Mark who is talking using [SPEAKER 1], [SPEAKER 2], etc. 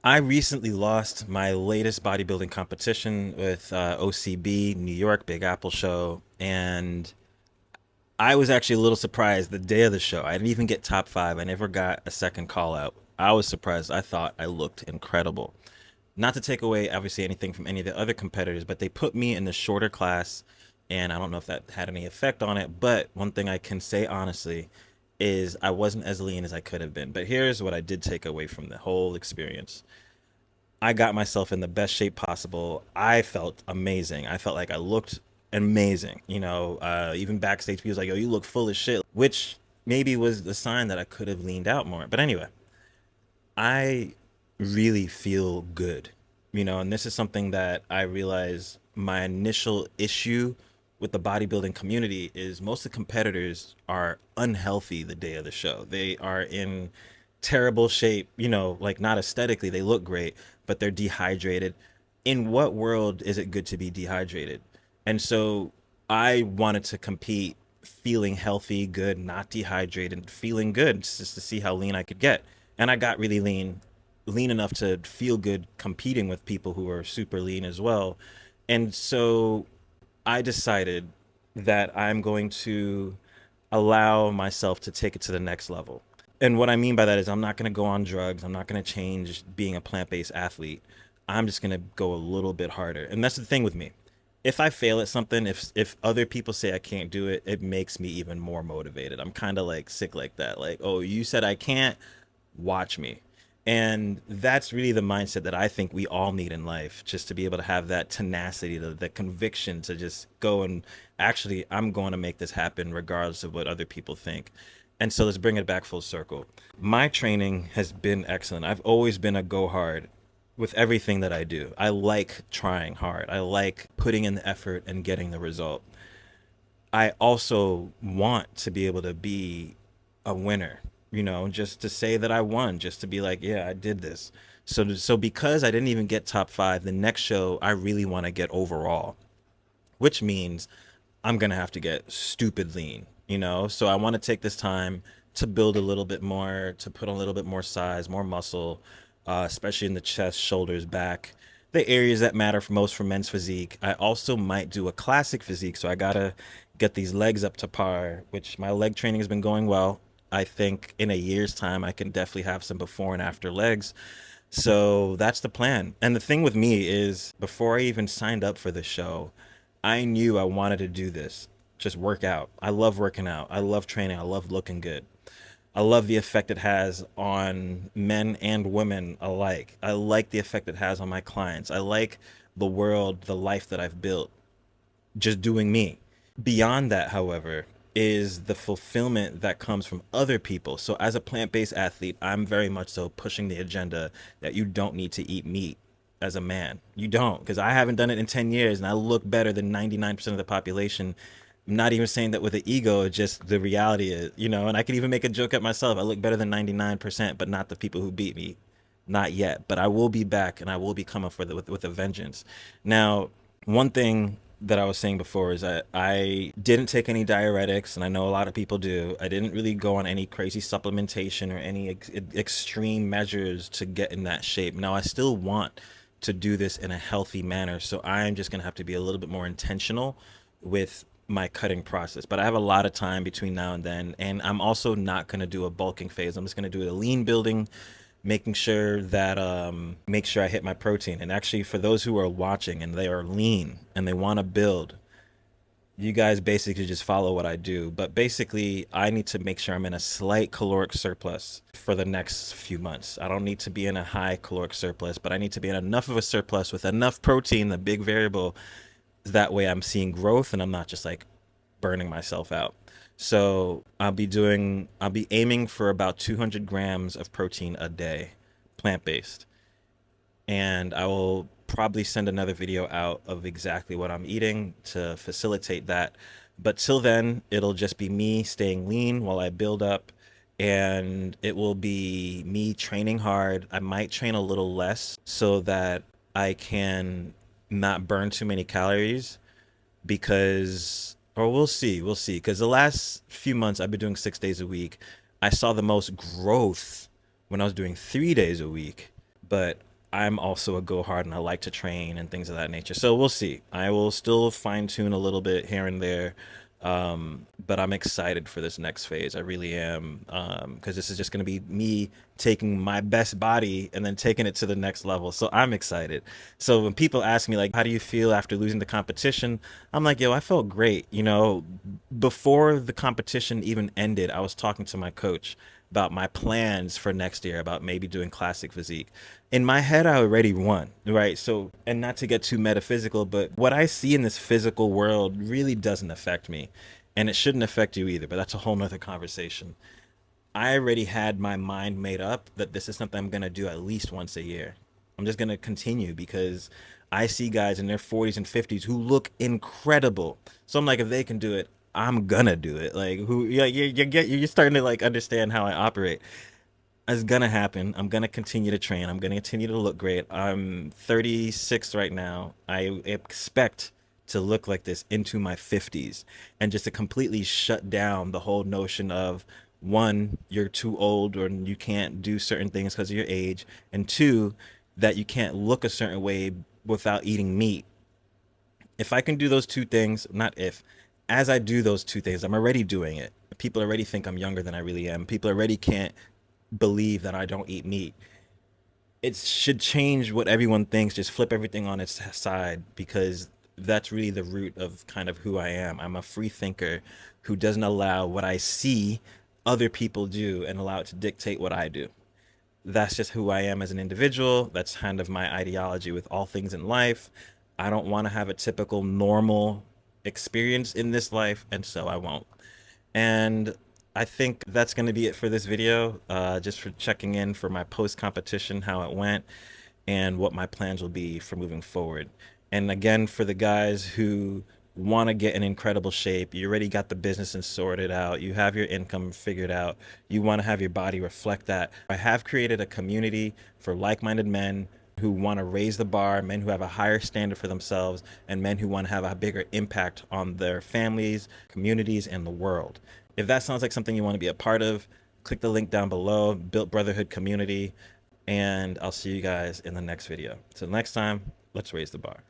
[SPEAKER 1] I recently lost my latest bodybuilding competition with OCB, New York, Big Apple Show. And I was actually a little surprised the day of the show. I didn't even get top five. I never got a second call out. I was surprised. I thought I looked incredible. Not to take away, obviously, anything from any of the other competitors, but they put me in the shorter class. And I don't know if that had any effect on it. But one thing I can say honestly is I wasn't as lean as I could have been. But here's what I did take away from the whole experience. I got myself in the best shape possible. I felt amazing. I felt like I looked amazing. Even backstage, people was like, "Yo, you look full of shit," which maybe was the sign that I could have leaned out more. But anyway, I really feel good. And this is something that I realize my initial issue with the bodybuilding community is most of the competitors are unhealthy the day of the show. They are in terrible shape, like not aesthetically, they look great, but they're dehydrated. In what world is it good to be dehydrated? And so I wanted to compete feeling healthy, good, not dehydrated, feeling good just to see how lean I could get. And I got really lean, lean enough to feel good competing with people who are super lean as well. And so I decided that I'm going to allow myself to take it to the next level. And what I mean by that is I'm not going to go on drugs. I'm not going to change being a plant-based athlete. I'm just going to go a little bit harder. And that's the thing with me. If I fail at something, if other people say I can't do it, it makes me even more motivated. I'm kind of like sick like that. Like, "Oh, you said I can't, watch me." And that's really the mindset that I think we all need in life, just to be able to have that tenacity, the conviction to just go and actually, I'm going to make this happen regardless of what other people think. And so let's bring it back full circle. My training has been excellent. I've always been a go hard with everything that I do. I like trying hard. I like putting in the effort and getting the result. I also want to be able to be a winner, just to say that I won, just to be like, yeah, I did this. So because I didn't even get top five, the next show I really want to get overall, which means I'm gonna have to get stupid lean. So I want to take this time to build a little bit more, to put on a little bit more size, more muscle, especially in the chest, shoulders, back, the areas that matter for most for men's physique. I also might do a classic physique, so I gotta get these legs up to par, which my leg training has been going well. I think in a year's time, I can definitely have some before and after legs. So that's the plan. And the thing with me is, before I even signed up for the show, I knew I wanted to do this. Just work out. I love working out. I love training. I love looking good. I love the effect it has on men and women alike. I like the effect it has on my clients. I like the world, the life that I've built just doing me. Beyond that, however, is the fulfillment that comes from other people. So, as a plant based athlete, I'm very much so pushing the agenda that you don't need to eat meat as a man. You don't, because I haven't done it in 10 years and I look better than 99% of the population. I'm not even saying that with an ego, just the reality is, and I can even make a joke at myself. I look better than 99%, but not the people who beat me. Not yet, but I will be back and I will be coming for with a vengeance. Now, one thing that I was saying before is that I didn't take any diuretics, and I know a lot of people do. I didn't really go on any crazy supplementation or any extreme measures to get in that shape. Now, I still want to do this in a healthy manner, so I'm just going to have to be a little bit more intentional with my cutting process. But I have a lot of time between now and then, and I'm also not going to do a bulking phase. I'm just going to do a lean building, making sure that make sure I hit my protein. And actually, for those who are watching and they are lean and they want to build, you guys basically just follow what I do. But basically, I need to make sure I'm in a slight caloric surplus for the next few months. I don't need to be in a high caloric surplus, but I need to be in enough of a surplus with enough protein, the big variable. That way I'm seeing growth and I'm not just like burning myself out. So I'll be aiming for about 200 grams of protein a day, plant based. And I will probably send another video out of exactly what I'm eating to facilitate that. But till then, it'll just be me staying lean while I build up. And it will be me training hard. I might train a little less so that I can not burn too many calories because, or we'll see, because the last few months I've been doing 6 days a week. I saw the most growth when I was doing 3 days a week, but I'm also a go hard and I like to train and things of that nature. So we'll see. I will still fine tune a little bit here and there. But I'm excited for this next phase. I really am. Because this is just going to be me taking my best body and then taking it to the next level. So I'm excited. So when people ask me, like, how do you feel after losing the competition? I'm like, yo, I felt great. You know, before the competition even ended, I was talking to my coach about my plans for next year, about maybe doing classic physique. In my head, I already won, right? So, and not to get too metaphysical, but what I see in this physical world really doesn't affect me. And it shouldn't affect you either, but that's a whole nother conversation. I already had my mind made up that this is something I'm going to do at least once a year. I'm just going to continue because I see guys in their 40s and 50s who look incredible. So I'm like, if they can do it, I'm gonna do it. Like, who? Yeah, you're starting to like understand how I operate. It's gonna happen. I'm gonna continue to train. I'm gonna continue to look great. I'm 36 right now. I expect to look like this into my 50s, and just to completely shut down the whole notion of, one, you're too old or you can't do certain things because of your age, and two, that you can't look a certain way without eating meat. If I can do those two things, not if, as I do those two things, I'm already doing it. People already think I'm younger than I really am. People already can't believe that I don't eat meat. It should change what everyone thinks, just flip everything on its side, because that's really the root of kind of who I am. I'm a free thinker who doesn't allow what I see other people do and allow it to dictate what I do. That's just who I am as an individual. That's kind of my ideology with all things in life. I don't want to have a typical normal experience in this life, and so I won't. And I think that's going to be it for this video, just for checking in for my post competition, how it went, and what my plans will be for moving forward. And again, for the guys who want to get in incredible shape, you already got the business and sorted out, you have your income figured out, you want to have your body reflect that. I have created a community for like minded men who want to raise the bar, men who have a higher standard for themselves, and men who want to have a bigger impact on their families, communities, and the world. If that sounds like something you want to be a part of, click the link down below, Built Brotherhood Community, and I'll see you guys in the next video. Till next time, let's raise the bar.